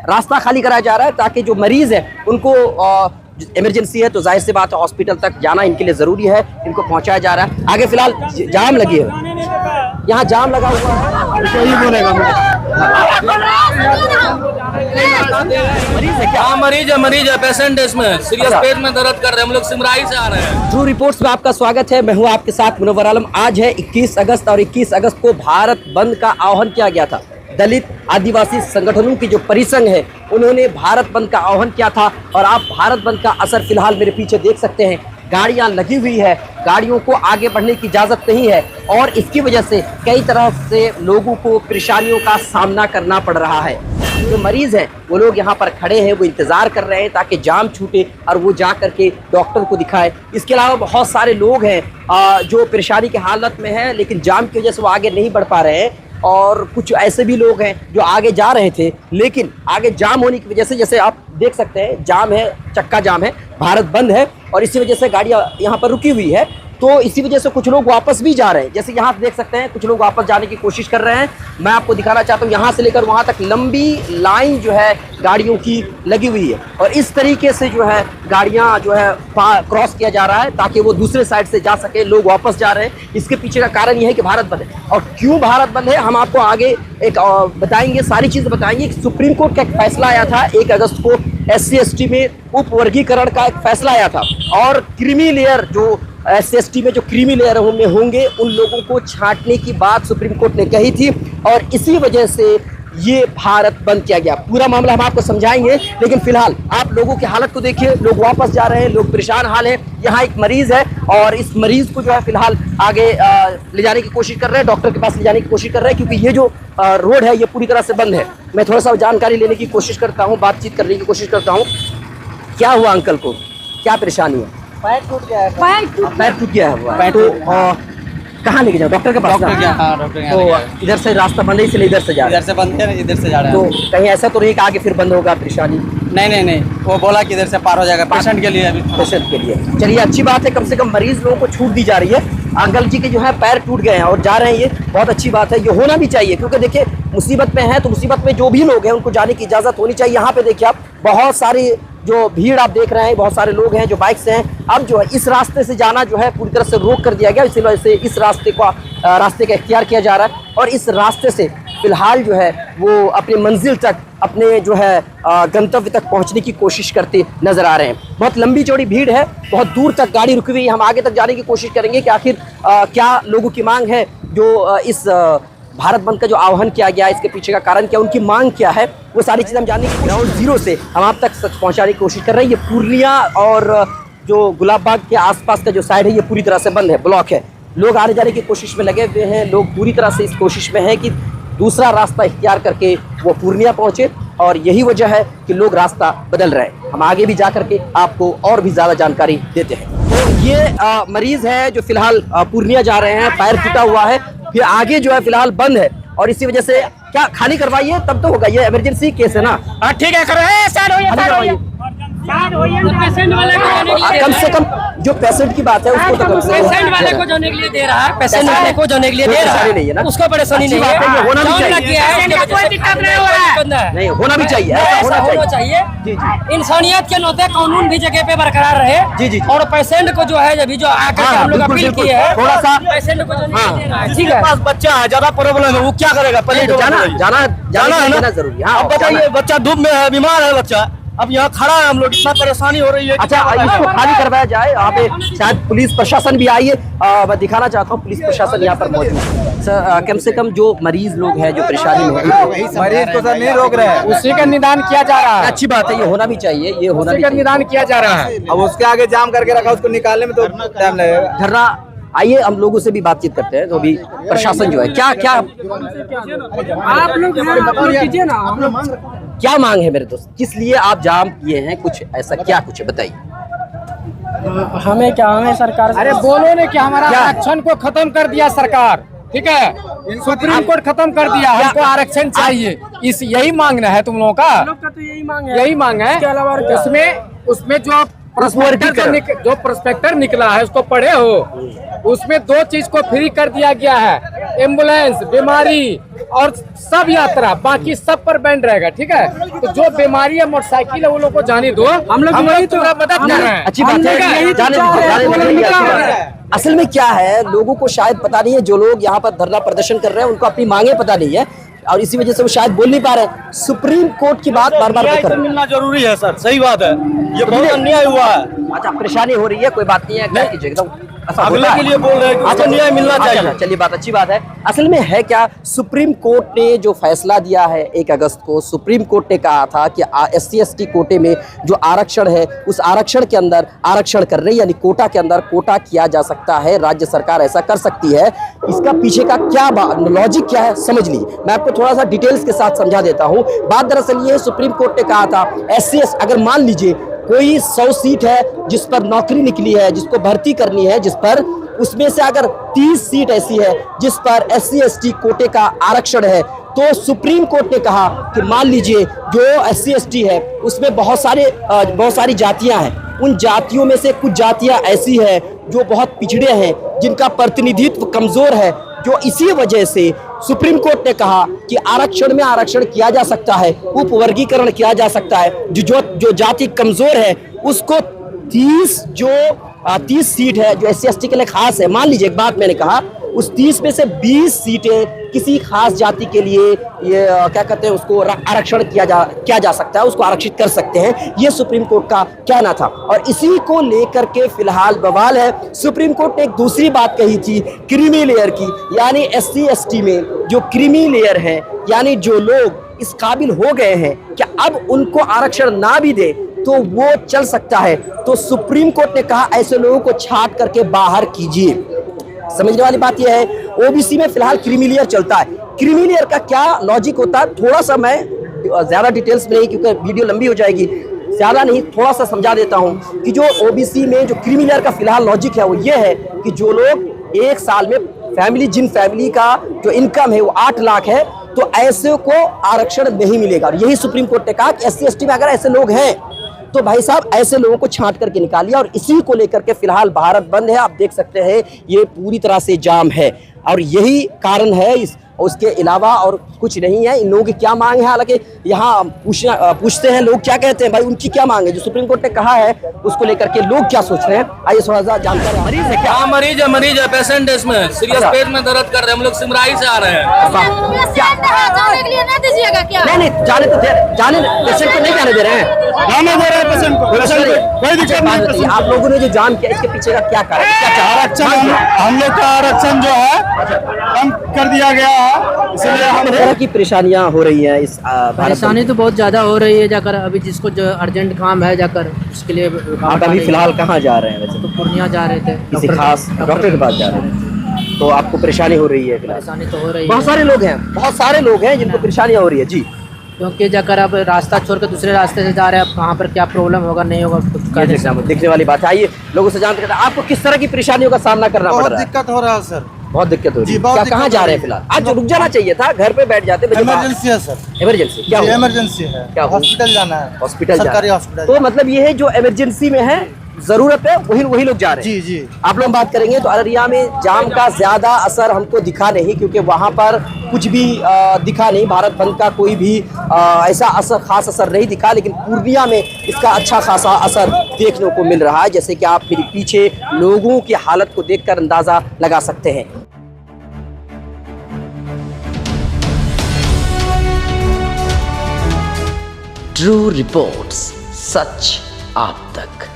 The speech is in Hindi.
रास्ता खाली कराया जा रहा है ताकि जो मरीज है उनको इमरजेंसी है तो जाहिर सी बात है हॉस्पिटल तक जाना इनके लिए ज़रूरी है, इनको पहुंचाया जा रहा है। आगे फिलहाल जाम लगी है, यहाँ जाम लगा हुआ है। मरीज है क्या? मरीज है, पेशेंट है, इसमें सीरियस पेट में दर्द कर रहे हैं। हम लोग सिमराई से आ रहे हैं। ट्रू रिपोर्ट्स में आपका स्वागत है। मैं हूँ आपके साथ मुनव्वर आलम। आज है 21 अगस्त और 21 अगस्त को भारत बंद का आह्वान किया गया था। दलित आदिवासी संगठनों की जो परिसंघ है उन्होंने भारत बंद का आह्वान किया था और आप भारत बंद का असर फिलहाल मेरे पीछे देख सकते हैं। गाड़ियां लगी हुई है, गाड़ियों को आगे बढ़ने की इजाज़त नहीं है और इसकी वजह से कई तरह से लोगों को परेशानियों का सामना करना पड़ रहा है। जो मरीज़ हैं वो लोग यहाँ पर खड़े हैं, वो इंतज़ार कर रहे हैं ताकि जाम छूटे और वो जा कर के डॉक्टर को दिखाए। इसके अलावा बहुत सारे लोग हैं जो परेशानी की हालत में हैं लेकिन जाम की वजह से वो आगे नहीं बढ़ पा रहे हैं और कुछ ऐसे भी लोग हैं जो आगे जा रहे थे लेकिन आगे जाम होने की वजह से, जैसे आप देख सकते हैं, जाम है, चक्का जाम है, भारत बंद है और इसी वजह से गाड़ियाँ यहाँ पर रुकी हुई है। तो इसी वजह से कुछ लोग वापस भी जा रहे हैं, जैसे यहाँ देख सकते हैं कुछ लोग वापस जाने की कोशिश कर रहे हैं। मैं आपको दिखाना चाहता हूँ यहाँ से लेकर वहाँ तक लंबी लाइन जो है गाड़ियों की लगी हुई है और इस तरीके से जो है गाड़ियाँ जो है क्रॉस किया जा रहा है ताकि वो दूसरे साइड से जा सके। लोग वापस जा रहे हैं। इसके पीछे का कारण ये है कि भारत बंद है और क्यों भारत बंद है हम आपको आगे एक बताएंगे, सारी चीज़ें बताएंगे। सुप्रीम कोर्ट का एक फैसला आया था 1 अगस्त को, SC/ST में उप वर्गीकरण का एक फैसला आया था और क्रीमी लेयर जो SC/ST में जो क्रीमी लेयर में होंगे उन लोगों को छांटने की बात सुप्रीम कोर्ट ने कही थी और इसी वजह से ये भारत बंद किया गया। पूरा मामला हम आपको समझाएंगे लेकिन फिलहाल आप लोगों की हालत को देखिए। लोग वापस जा रहे हैं, लोग परेशान हाल है। यहाँ एक मरीज है और इस मरीज को जो है फिलहाल आगे ले जाने की कोशिश कर रहे हैं, डॉक्टर के पास ले जाने की कोशिश कर रहे हैं क्योंकि ये जो रोड है ये पूरी तरह से बंद है। मैं थोड़ा सा जानकारी लेने की कोशिश करता हूँ, बातचीत करने की कोशिश करता हूँ। क्या हुआ अंकल को, क्या परेशानी है? पैर टूट गया है। पैर टूट गया है। तो कहाँ लेके जाओ? डॉक्टर के पास? डॉक्टर तो इधर से रास्ता बंद है इसलिए इधर से जा रहे हैं। इधर से बंद है, इधर से जा रहे तो हैं। कहीं ऐसा तो नहीं कि आगे फिर बंद होगा परेशानी? नहीं, वो बोला कि इधर से पार हो जाएगा पेशेंट के लिए। अभी पेशेंट के लिए चलिए अच्छी बात है, कम से कम मरीज लोगों को छूट दी जा रही है। अंकल जी के जो है पैर टूट गए हैं और जा रहे हैं, ये बहुत अच्छी बात है। ये होना भी चाहिए क्योंकि देखिए मुसीबत में है तो मुसीबत में जो भी लोग हैं उनको जाने की इजाज़त होनी चाहिए। यहाँ पे देखिए आप बहुत सारी जो भीड़ आप देख रहे हैं, बहुत सारे लोग हैं जो बाइक से हैं। अब जो है इस रास्ते से जाना जो है पूरी तरह से रोक कर दिया गया, इसी वजह से इस रास्ते का इख्तियार किया जा रहा है और इस रास्ते से फिलहाल जो है वो अपनी मंजिल तक, अपने जो है गंतव्य तक पहुंचने की कोशिश करते नजर आ रहे हैं। बहुत लंबी चौड़ी भीड़ है, बहुत दूर तक गाड़ी रुकी हुई है। हम आगे तक जाने की कोशिश करेंगे कि आखिर क्या लोगों की मांग है जो इस भारत बंद का जो आह्वान किया गया, इसके पीछे का कारण क्या, उनकी मांग क्या है, वो सारी चीज़ें हम जानने की ग्राउंड जीरो से हम आप तक सच पहुंचाने की कोशिश कर रहे हैं। ये पूर्णिया और जो गुलाब बाग के आसपास का जो साइड है ये पूरी तरह से बंद है, ब्लॉक है। लोग आने जाने की कोशिश में लगे हुए हैं। लोग पूरी तरह से इस कोशिश में हैं कि दूसरा रास्ता इख्तियार करके वो पूर्णिया पहुँचे और यही वजह है कि लोग रास्ता बदल रहे हैं। हम आगे भी जा करके आपको और भी ज़्यादा जानकारी देते हैं। तो ये मरीज़ है जो फिलहाल पूर्णिया जा रहे हैं, पैर टूटा हुआ है, फिर आगे जो है फिलहाल बंद है और इसी वजह से क्या खाली करवाइए तब तो होगा। ये इमरजेंसी केस है ना? ठीक है, करो। कम से कम जो पेशेंट की बात है उसको तो कम से कम पेशेंट वाले को जाने के लिए दे रहा है, पेशेंट वाले को जाने के लिए दे रहा है, नहीं है ना, उसको परेशानी नहीं है। होना भी चाहिए, कोई दिक्कत नहीं हो रहा है, नहीं होना भी चाहिए, ऐसा होना चाहिए। जी जी, इंसानियत के नाते कानून भी जगह पे बरकरार रहे। जी जी, और पेशेंट को जो है अभी जो आकर के हम लोग अपील किए हैं थोड़ा सा पेशेंट को जाने के लिए दे रहा है। ठीक है, पास बच्चा है, ज्यादा प्रॉब्लम है, वो क्या करेगा? पहले जाना है ना जरूरी। हाँ बताइए, बच्चा धूप में है, बीमार है बच्चा, अब यहाँ खड़ा है, हम लोग इतना परेशानी हो रही है। अच्छा, इसको खाली करवाया जाए। यहाँ पे शायद पुलिस प्रशासन भी आई है, मैं दिखाना चाहता हूँ पुलिस प्रशासन यहाँ पर मौजूद है। सर कम से कम जो मरीज लोग हैं जो परेशानी में है, मरीज को सर नहीं रोक रहे हैं, उसी का निदान किया जा रहा है। अच्छी बात है, ये होना भी चाहिए, ये होना भी चाहिए। निदान किया जा रहा है। अब उसके आगे जाम करके रखा, उसको निकालने में तो टाइम लगेगा। धरना, आइए हम लोगों से भी बातचीत करते हैं। तो अभी प्रशासन जो है क्या क्या आप लोग कीजिए ना, क्या मांग है मेरे दोस्त, किस लिए आप जाम किए हैं, कुछ ऐसा क्या कुछ है बताइए। हमें क्या, हमें सरकार, अरे बोलो ने कि हमारा क्या? आरक्षण को खत्म कर दिया सरकार, ठीक है, सुप्रीम कोर्ट खत्म कर दिया, हमको आरक्षण चाहिए। इस यही मांगना है तुम लोगों का, तो यही मांग है, यही मांग है। उसमें जो प्रोस्पेक्टर निकला है उसको पढ़े हो, उसमें 2 चीज को फ्री कर दिया गया है, एम्बुलेंस, बीमारी और सब यात्रा बाकी सब पर बैंड रहेगा, ठीक है। तो जो बीमारी है मोटरसाइकिल है वो लोग को जाने दो, हम लोग पूरा मदद कर रहे हैं। अच्छी बात है, जाने दो, अच्छी बात है। असल में क्या है, लोगों को शायद पता नहीं है, जो लोग यहाँ पर धरना प्रदर्शन कर रहे हैं उनको अपनी मांगे पता नहीं है और इसी वजह से वो शायद बोल नहीं पा रहे। सुप्रीम कोर्ट की बात बार बार कर रहे हैं। मिलना जरूरी है सर, सही बात है, ये बहुत अन्याय हुआ है। अच्छा, परेशानी हो रही है, कोई बात नहीं है, क्या कीजिए एकदम अगले के लिए बोल रहे हैं, अच्छा न्याय मिलना चाहिए। चलिए, बात अच्छी बात है। असल में है क्या, सुप्रीम कोर्ट ने जो फैसला दिया है 1 अगस्त को, सुप्रीम कोर्ट ने कहा था कि SC/ST कोटे में जो आरक्षण है उस आरक्षण के अंदर आरक्षण करने यानी कोटा के अंदर कोटा किया जा सकता है, राज्य सरकार ऐसा कर सकती है। इसका पीछे का क्या लॉजिक क्या है समझ लीजिए, मैं आपको थोड़ा सा डिटेल्स के साथ समझा देता हूँ। बात दरअसल ये है, सुप्रीम कोर्ट ने कहा था SC/ST अगर मान लीजिए कोई 100 सीट है जिस पर नौकरी निकली है, जिसको भर्ती करनी है, जिस पर उसमें से अगर 30 सीट ऐसी है जिस पर SC/ST कोटे का आरक्षण है, तो सुप्रीम कोर्ट ने कहा कि मान लीजिए जो SC/ST है उसमें बहुत सारी जातियां हैं, उन जातियों में से कुछ जातियां ऐसी हैं जो बहुत पिछड़े हैं, जिनका प्रतिनिधित्व कमजोर है, जो इसी वजह से सुप्रीम कोर्ट ने कहा कि आरक्षण में आरक्षण किया जा सकता है, उपवर्गीकरण किया जा सकता है। जो जाति कमजोर है उसको 30 सीट है जो SC/ST के लिए खास है, मान लीजिए एक बात मैंने कहा, उस 30 में से 20 सीटें किसी खास जाति के लिए ये क्या कहते हैं उसको आरक्षण किया जा सकता है, उसको आरक्षित कर सकते हैं। ये सुप्रीम कोर्ट का कहना था और इसी को लेकर के फिलहाल बवाल है। सुप्रीम कोर्ट ने एक दूसरी बात कही थी क्रीमी लेयर की, यानी SC/ST में जो क्रीमी लेयर है, यानी जो लोग इस काबिल हो गए हैं कि अब उनको आरक्षण ना भी दे तो वो चल सकता है। तो सुप्रीम कोर्ट ने कहा ऐसे लोगों को छांट करके बाहर कीजिए। समझने वाली बात यह है, ओबीसी में फिलहाल क्रीमी लेयर चलता है। क्रीमी लेयर का क्या लॉजिक होता है, थोड़ा सा मैं ज्यादा डिटेल्स में नहीं, क्योंकि वीडियो लंबी हो जाएगी, ज्यादा नहीं, थोड़ा सा समझा देता हूं कि जो ओबीसी में जो क्रीमी लेयर का फिलहाल लॉजिक है वो ये है कि जो लोग 1 साल में जिन फैमिली का जो इनकम है वो 8 लाख है, तो ऐसे को आरक्षण नहीं मिलेगा। और यही सुप्रीम कोर्ट ने कहा कि SC/ST में अगर ऐसे लोग हैं तो भाई साहब ऐसे लोगों को छांट करके निकालिए। और इसी को लेकर के फिलहाल भारत बंद है, आप देख सकते हैं ये पूरी तरह से जाम है और यही कारण है, उसके अलावा और कुछ नहीं है। इन लोगों की क्या मांग है, हालांकि यहाँ पूछते हैं लोग क्या कहते हैं, भाई उनकी क्या मांग है, जो सुप्रीम कोर्ट ने कहा है उसको लेकर के लोग क्या सोच रहे हैं, आइए थोड़ा सा जानकारी। मरीज है क्या? हाँ, मरीज है, पेशेंट है, इसमें सीरियस पेट में दर्द कर रहे हैं, हम लोग सिमराई से आ रहे हैं। जाने के लिए ना दीजिएगा क्या? नहीं, जाने पेशेंट को नहीं जाने दे रहे हैं, जाने दे रहे हैं पेशेंट को, कोई दिक्कत नहीं। आप लोगों ने जो जाम किया इसके पीछे का क्या कारण है? आरक्षण, हम लोग का आरक्षण जो है कम कर दिया गया है, इसलिए हम तरह की परेशानियां हो रही हैं इस परेशानी तो बहुत ज्यादा हो रही है। जाकर अभी जिसको जो अर्जेंट काम है जाकर उसके लिए आप अभी फिलहाल कहाँ जा रहे हैं? वैसे तो पूर्णिया जा रहे थे, किसी खास डॉक्टर के पास जा रहे हैं, तो आपको परेशानी हो रही है फिलहाल? परेशानी तो हो रही है, बहुत सारे लोग हैं जिनको परेशानियां हो रही है जी, क्योंकि जाकर अब रास्ता छोड़ कर दूसरे रास्ते से जा रहे हैं, अब कहाँ पर क्या प्रॉब्लम होगा नहीं होगा कुछ दिखने वाली बात है। आइए लोगों से जानते हैं आपको किस तरह की परेशानियों का सामना करना पड़ रहा है? दिक्कत हो रहा है सर, बहुत दिक्कत हो रही है। बहुत क्या दिक्कत कहाँ जा रहे हैं फिलहाल? आज रुक जाना चाहिए था, घर पे बैठ जाते। इमरजेंसी है सर, इमरजेंसी क्या हुआ? इमरजेंसी है, क्या हुआ? हॉस्पिटल जाना है, हॉस्पिटल सरकारी हॉस्पिटल। तो मतलब ये है जो इमरजेंसी में है, जरूरत है, वही लोग जा रहे हैं। जी आप लोग बात करेंगे तो अररिया में जाम का ज्यादा असर हमको दिखा नहीं, क्योंकि वहां पर कुछ भी दिखा नहीं, भारत बंद का कोई भी ऐसा खास असर नहीं दिखा, लेकिन पूर्णिया में इसका अच्छा खासा असर देखने को मिल रहा है, जैसे कि आप मेरे पीछे लोगों की हालत को देखकर अंदाजा लगा सकते हैं। ट्रू रिपोर्ट्स, सच आप तक।